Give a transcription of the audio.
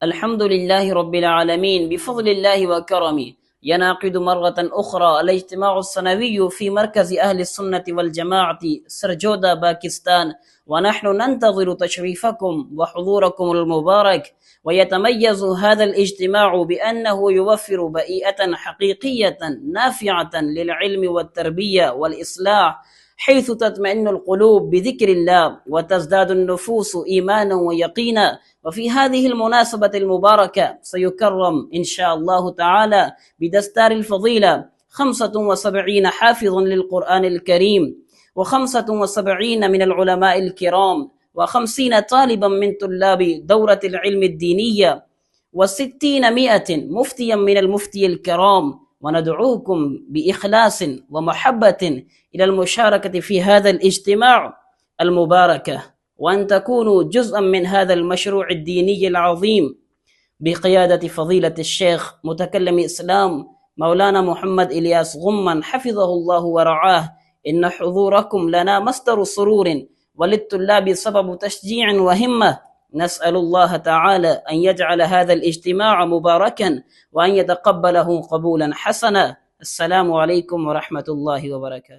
الحمد لله رب العالمين بفضل الله وكرمه ينعقد مرة أخرى الاجتماع السنوي في مركز أهل السنة والجماعة سرجودا باكستان، ونحن ننتظر تشريفكم وحضوركم المبارك. ويتميز هذا الاجتماع بأنه يوفر بيئة حقيقية نافعة للعلم والتربية والإصلاح، حيث تطمئن القلوب بذكر الله وتزداد النفوس إيمانا ويقينا. وفي هذه المناسبة المباركة سيكرم إن شاء الله تعالى بدستار الفضيلة 75 حافظا للقرآن الكريم، و75 من العلماء الكرام، و50 طالبا من طلاب دورة العلم الدينية، و600 مفتيا من المفتي الكرام. وندعوكم بإخلاص ومحبة إلى المشاركة في هذا الاجتماع المباركة، وأن تكونوا جزءا من هذا المشروع الديني العظيم بقيادة فضيلة الشيخ متكلم إسلام مولانا محمد إلياس غمّن حفظه الله ورعاه. إن حضوركم لنا مصدر سرور، وللطلاب سبب تشجيع وهمة. نسأل الله تعالى أن يجعل هذا الاجتماع مباركا، وأن يتقبله قبولا حسنا. السلام عليكم ورحمة الله وبركاته.